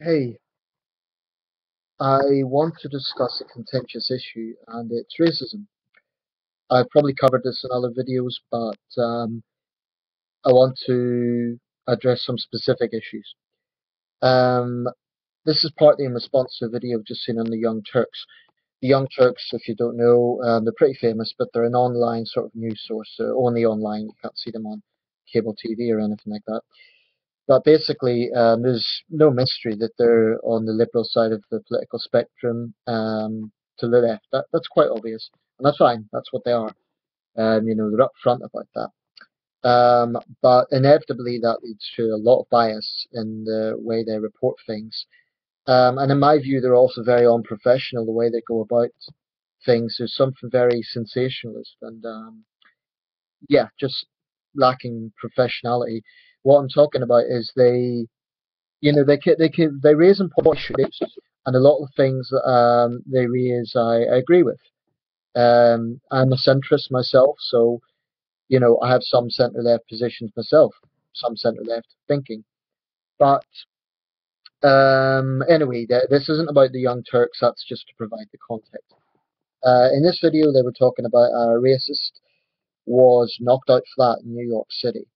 Hey, I want to discuss a contentious issue, and it's racism. I've probably covered this in other videos, but I want to address some specific issues. Um, this is partly in response to a video I've just seen on the Young Turks. The Young Turks, if you don't know, they're pretty famous, but they're an online sort of news source, only online. You can't see them on cable TV or anything like that. But basically, there's no mystery that they're on the liberal side of the political spectrum, to the left. That's quite obvious, and that's fine. That's what they are. They're upfront about that. But inevitably, that leads to a lot of bias in the way they report things. And in my view, they're also very unprofessional the way they go about things. There's something very sensationalist and yeah, just lacking professionality. What I'm talking about is they raise important issues, and a lot of things that they raise I agree with. I'm a centrist myself, so I have some centre left positions myself, some centre left thinking. But anyway, this isn't about the Young Turks. That's just to provide the context. In this video, they were talking about a racist was knocked out flat in New York City.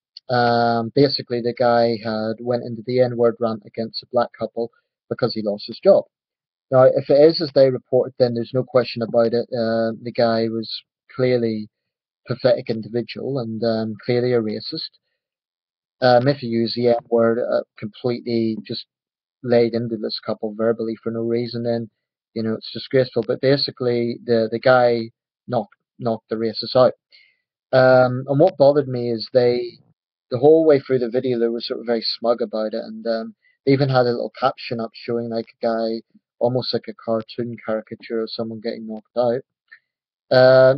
Basically, the guy had went into the N-word rant against a black couple because he lost his job. Now, if it is as they reported, then there's no question about it. The guy was clearly a pathetic individual and clearly a racist. If you use the N-word, completely just laid into this couple verbally for no reason, then it's disgraceful. But basically, the guy knocked the racist out. And what bothered me is the whole way through the video, they were sort of very smug about it, and they even had a little caption up showing like a guy, almost like a cartoon caricature of someone getting knocked out.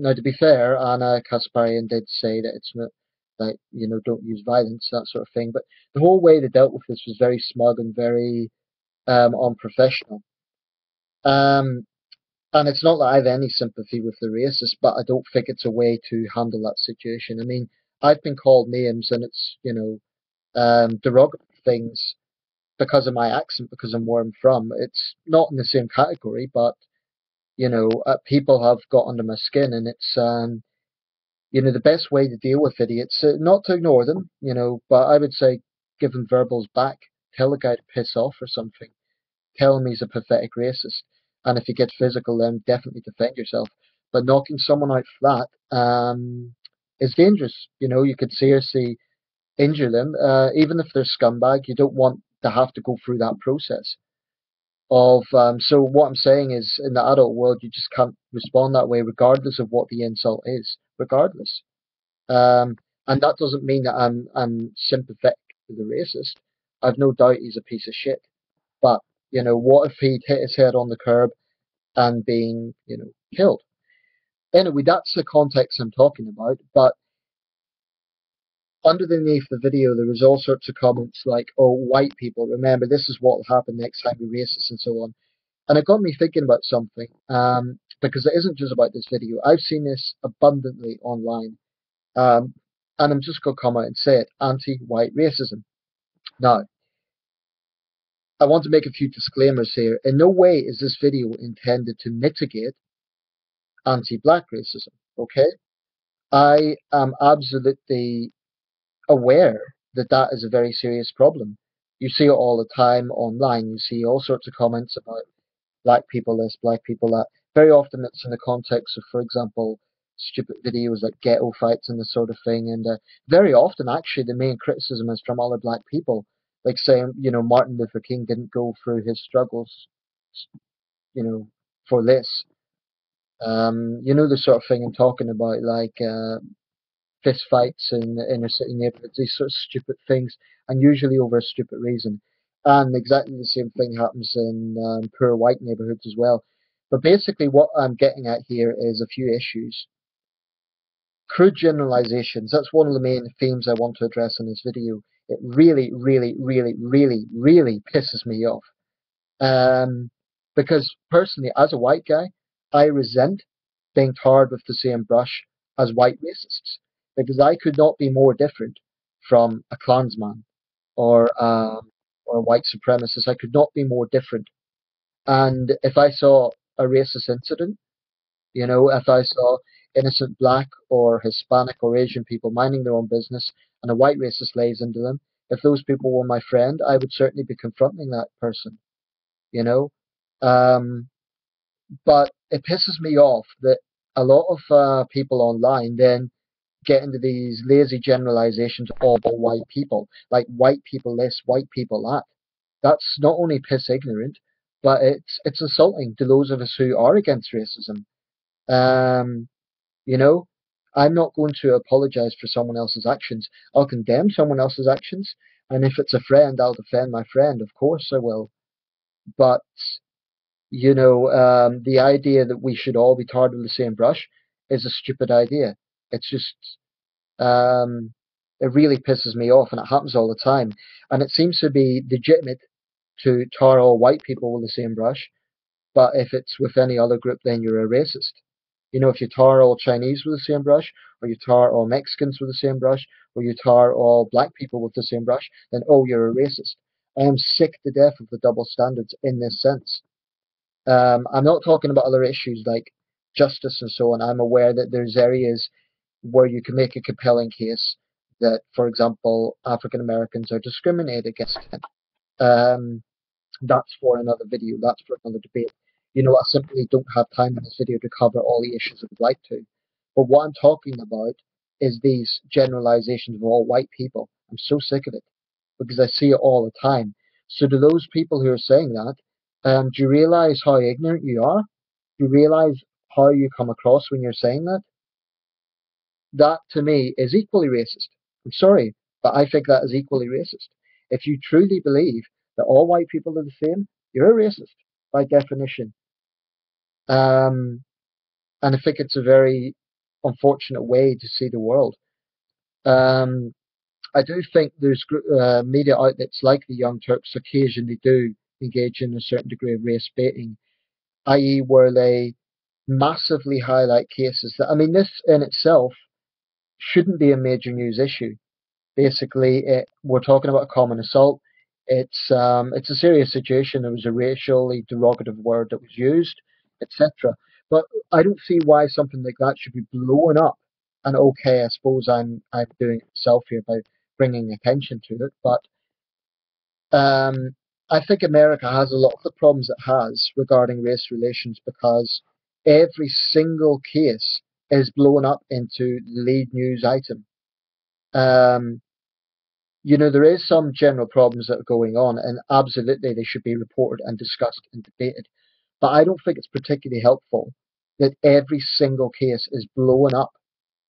Now, to be fair, Anna Kasparian did say that it's not like don't use violence, that sort of thing. But the whole way they dealt with this was very smug and very unprofessional. Um, and it's not that I have any sympathy with the racist, but I don't think it's a way to handle that situation. I mean, I've been called names, and it's derogatory things because of my accent, because I'm where I'm from. It's not in the same category, but people have got under my skin, and it's the best way to deal with idiots, not to ignore them, but I would say give them verbals back, tell the guy to piss off or something, tell him he's a pathetic racist, and if you get physical, then definitely defend yourself. But knocking someone out flat is dangerous. You could seriously injure them, even if they're scumbag. You don't want to have to go through that process of so what I'm saying is in the adult world you just can't respond that way regardless of what the insult is, regardless. um, and that doesn't mean that I'm sympathetic to the racist. I've no doubt he's a piece of shit, but what if he'd hit his head on the curb and being killed? Anyway, that's the context I'm talking about. But underneath the video, there was all sorts of comments like, "Oh, white people, remember this is what will happen next time you're racist," and so on. And it got me thinking about something, because it isn't just about this video. I've seen this abundantly online, um, and I'm just going to come out and say it: anti-white racism. Now, I want to make a few disclaimers here. In no way is this video intended to mitigate anti-black racism. Okay, I am absolutely aware that that is a very serious problem. You see it all the time online. You see all sorts of comments about black people this, black people that. Very often it's in the context of, for example, stupid videos like ghetto fights and this sort of thing. And very often, actually, the main criticism is from other black people, like saying, Martin Luther King didn't go through his struggles, you know, for this. The sort of thing I'm talking about, like fist fights in the inner city neighborhoods, these sort of stupid things, and usually over a stupid reason. And exactly the same thing happens in poor white neighborhoods as well. But basically, what I'm getting at here is a few issues. Crude generalizations, that's one of the main themes I want to address in this video. It really, really, really, really, really pisses me off. Um, because personally, as a white guy, I resent being tarred with the same brush as white racists, because I could not be more different from a Klansman or or a white supremacist. I could not be more different. And if I saw a racist incident, if I saw innocent black or Hispanic or Asian people minding their own business and a white racist lays into them, if those people were my friend, I would certainly be confronting that person, you know. Um, but it pisses me off that a lot of people online then get into these lazy generalizations of all white people, like white people this, white people that. That's not only piss ignorant, but it's insulting to those of us who are against racism. Um, you know, I'm not going to apologize for someone else's actions. I'll condemn someone else's actions, and if it's a friend, I'll defend my friend. Of course, I will. But the idea that we should all be tarred with the same brush is a stupid idea. It's just um, it really pisses me off, and it happens all the time. And it seems to be legitimate to tar all white people with the same brush, but if it's with any other group, then you're a racist. If you tar all Chinese with the same brush, or you tar all Mexicans with the same brush, or you tar all black people with the same brush, then oh, you're a racist. I am sick to death of the double standards in this sense. I'm not talking about other issues like justice and so on. I'm aware that there's areas where you can make a compelling case that, for example, African Americans are discriminated against. Um, that's for another video. That's for another debate. I simply don't have time in this video to cover all the issues I would like to. But what I'm talking about is these generalizations of all white people. I'm so sick of it because I see it all the time. So to those people who are saying that, do you realize how ignorant you are? Do you realize how you come across when you're saying that? That to me is equally racist. I'm sorry, but I think that is equally racist. If you truly believe that all white people are the same, you're a racist by definition. Um, and I think it's a very unfortunate way to see the world. Um, I do think there's media outlets like the Young Turks occasionally do engage in a certain degree of race baiting, i.e., where they massively highlight cases that, I mean, this in itself shouldn't be a major news issue. Basically, we're talking about a common assault. It's a serious situation. There was a racially derogative word that was used, etc. But I don't see why something like that should be blown up. And okay, I suppose I'm doing it myself here by bringing attention to it. But um, I think America has a lot of the problems it has regarding race relations because every single case is blown up into the lead news item. Um, there is some general problems that are going on, and absolutely they should be reported and discussed and debated. But I don't think it's particularly helpful that every single case is blown up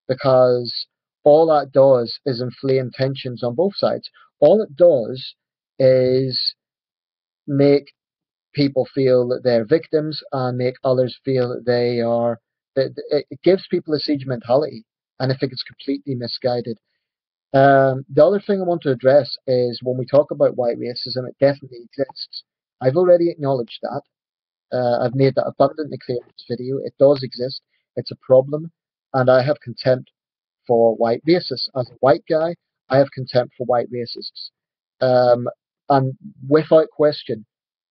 because all that does is inflame tensions on both sides. All it does is make people feel that they're victims and make others feel that they are. That it gives people a siege mentality, and I think it's completely misguided. The other thing I want to address is when we talk about white racism, it definitely exists. I've already acknowledged that. I've made that abundantly clear in this video. It does exist. It's a problem, and I have contempt for white racists. As a white guy, I have contempt for white racists. Um, and without question,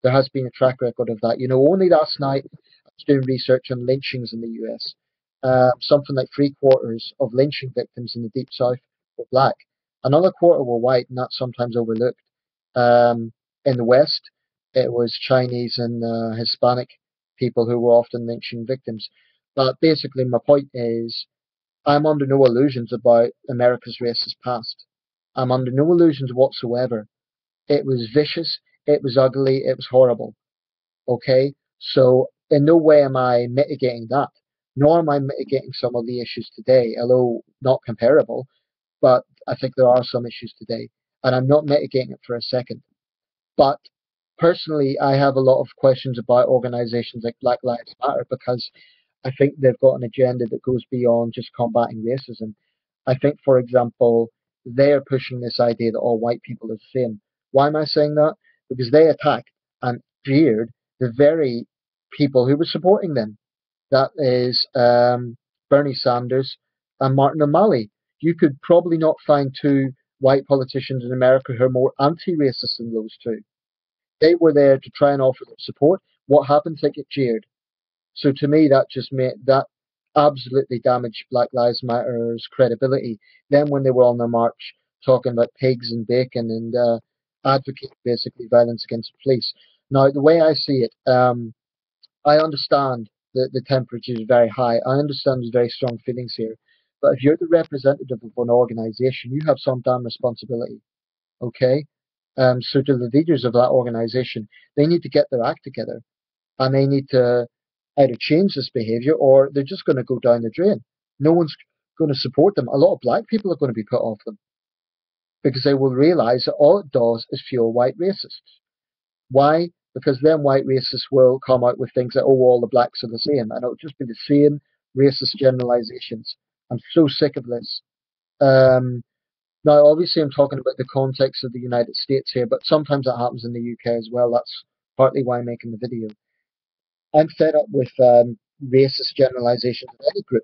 there has been a track record of that. Only last night I was doing research on lynchings in the US. Something like three-quarters of lynching victims in the Deep South were black. Another quarter were white, and that's sometimes overlooked. Um, in the West, it was Chinese and Hispanic people who were often lynching victims. But basically, my point is I'm under no illusions about America's racist past. I'm under no illusions whatsoever. It was vicious, it was ugly, it was horrible. Okay? So, in no way am I mitigating that, nor am I mitigating some of the issues today, although not comparable. But I think there are some issues today, and I'm not mitigating it for a second. But personally, I have a lot of questions about organizations like Black Lives Matter because I think they've got an agenda that goes beyond just combating racism. I think, for example, they're pushing this idea that all white people are the same. Why am I saying that? Because they attacked and jeered the very people who were supporting them. That is Bernie Sanders and Martin O'Malley. You could probably not find two white politicians in America who are more anti-racist than those two. They were there to try and offer them support. What happens? They get jeered. So to me, that just made that absolutely damaged Black Lives Matter's credibility. Then when they were on their march talking about pigs and bacon and advocating basically violence against the police. Now, the way I see it, I understand that the temperature is very high. I understand there's very strong feelings here. But if you're the representative of an organization, you have some damn responsibility. Okay? So to the leaders of that organization, they need to get their act together and they need to either change this behavior or they're just going to go down the drain. No one's going to support them. A lot of black people are going to be put off them because they will realize that all it does is fuel white racists. Why? Because then white racists will come out with things like, oh, all the blacks are the same. And it'll just be the same racist generalizations. I'm so sick of this. Um, Now, obviously, I'm talking about the context of the United States here, but sometimes that happens in the UK as well. That's partly why I'm making the video. I'm fed up with racist generalizations of any group.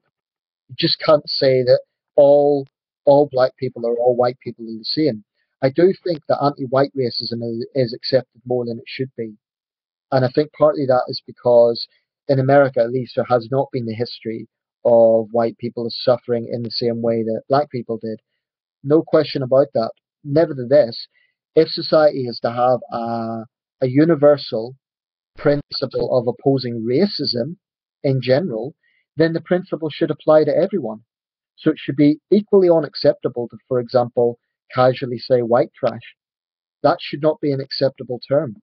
You just can't say that all all black people or all white people are the same. I do think that anti-white racism is accepted more than it should be. And I think partly that is because in America, at least, there has not been the history of white people suffering in the same way that black people did. No question about that. Nevertheless, if society is to have a universal principle of opposing racism in general, then the principle should apply to everyone. So it should be equally unacceptable to, for example, casually say white trash. That should not be an acceptable term,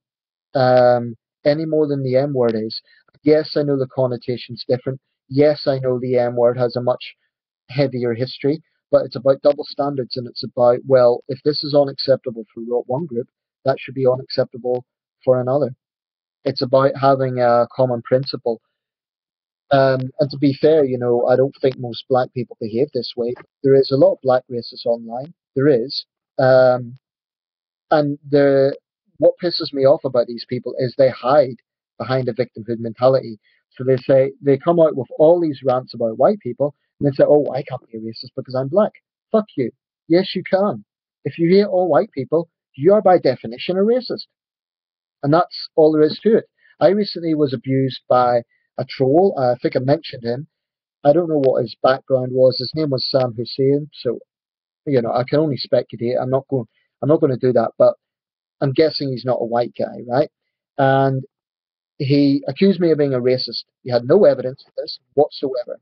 um, any more than the M word is. Yes, I know the connotation's different. Yes, I know the M word has a much heavier history, but it's about double standards and it's about, well, if this is unacceptable for one group, that should be unacceptable for another. It's about having a common principle. And to be fair, I don't think most black people behave this way. There is a lot of black racists online. There is. Um, and what pisses me off about these people is they hide behind a victimhood mentality. So they come out with all these rants about white people, and they say, "Oh, I can't be a racist because I'm black." Fuck you. Yes, you can. If you hate all white people, you are by definition a racist, and that's all there is to it. I recently was abused by a troll. I think I mentioned him. I don't know what his background was. His name was Sam Hussein. So I can only speculate. I'm not going to do that, but I'm guessing he's not a white guy, right? And he accused me of being a racist. He had no evidence of this whatsoever.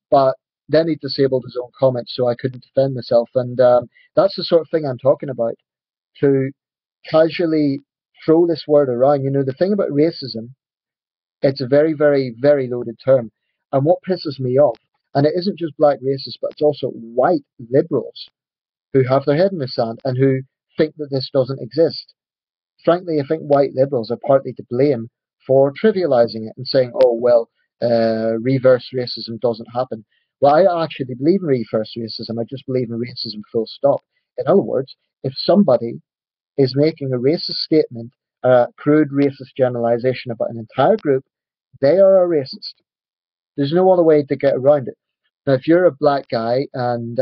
But then he disabled his own comments, so I couldn't defend myself. And that's the sort of thing I'm talking about. To casually throw this word around. The thing about racism, it's a very, very, very loaded term. And what pisses me off, and it isn't just black racists, but it's also white liberals who have their head in the sand and who think that this doesn't exist. Frankly, I think white liberals are partly to blame for trivializing it and saying, oh, well, reverse racism doesn't happen. Well, I actually believe in reverse racism. I just believe in racism full stop. In other words, if somebody is making a racist statement, a crude racist generalization about an entire group, they are a racist. There's no other way to get around it. Now, if you're a black guy and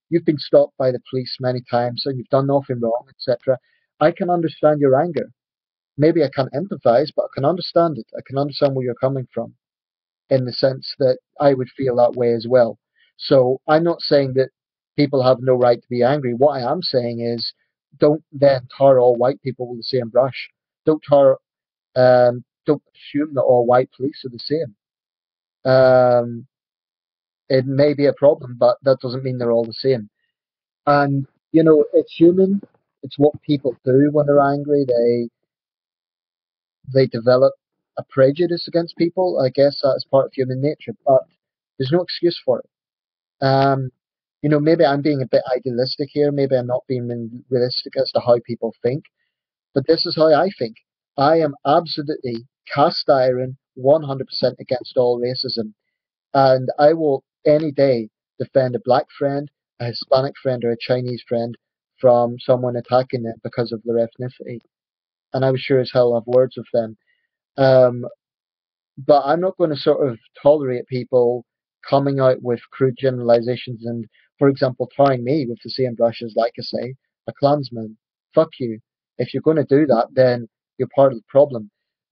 you've been stopped by the police many times and you've done nothing wrong, etc., I can understand your anger. Maybe I can't empathize, but I can understand it. I can understand where you're coming from in the sense that I would feel that way as well. So I'm not saying that people have no right to be angry. What I am saying is don't then tar all white people with the same brush. Don't assume that all white police are the same. Um, it may be a problem, but that doesn't mean they're all the same. And it's human. It's what people do when they're angry. They develop a prejudice against people. I guess that's part of human nature, but there's no excuse for it. Um, maybe I'm being a bit idealistic here. Maybe I'm not being realistic as to how people think, but this is how I think. I am absolutely cast iron, 100% against all racism, and I will any day defend a black friend, a Hispanic friend, or a Chinese friend from someone attacking them because of their ethnicity. And I was sure as hell have words with them. Um, but I'm not going to sort of tolerate people coming out with crude generalizations and, for example, tarring me with the same brush as, like I say, a Klansman. Fuck you. If you're going to do that, then you're part of the problem.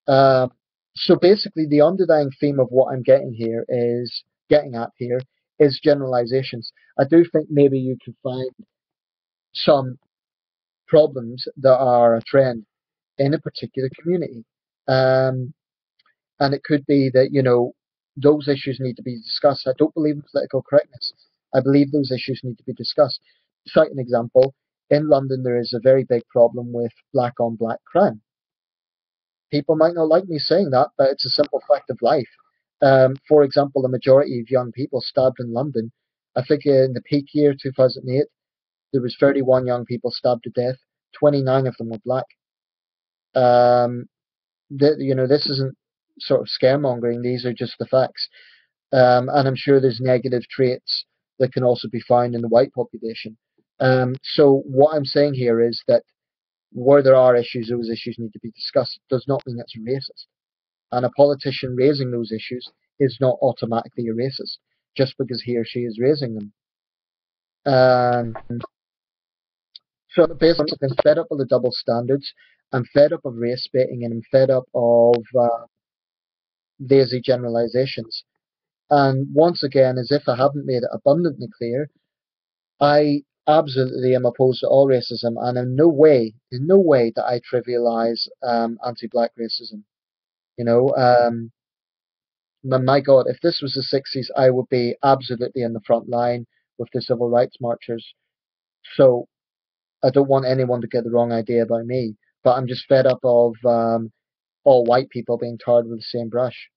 Um, so basically, the underlying theme of what I'm getting at here is generalizations. I do think maybe you can find some problems that are a trend in a particular community. Um, and it could be that, those issues need to be discussed. I don't believe in political correctness. I believe those issues need to be discussed. To cite an example, in London there is a very big problem with black on black crime. People might not like me saying that, but it's a simple fact of life. For example, the majority of young people stabbed in London, I think in the peak year 2008, there was 31 young people stabbed to death. 29 of them were black. Um, this isn't sort of scaremongering. These are just the facts. And I'm sure there's negative traits that can also be found in the white population. So what I'm saying here is that where there are issues, those issues need to be discussed. It does not mean it's racist. And a politician raising those issues is not automatically a racist just because he or she is raising them. Um, so basically, I'm fed up of the double standards. I'm fed up of race baiting, and I'm fed up of lazy generalizations. And once again, as if I haven't made it abundantly clear, I absolutely am opposed to all racism, and in no way that I trivialize anti-black racism. You know, my God, if this was the 60s, I would be absolutely in the front line with the civil rights marchers. So I don't want anyone to get the wrong idea about me, but I'm just fed up of all white people being tarred with the same brush.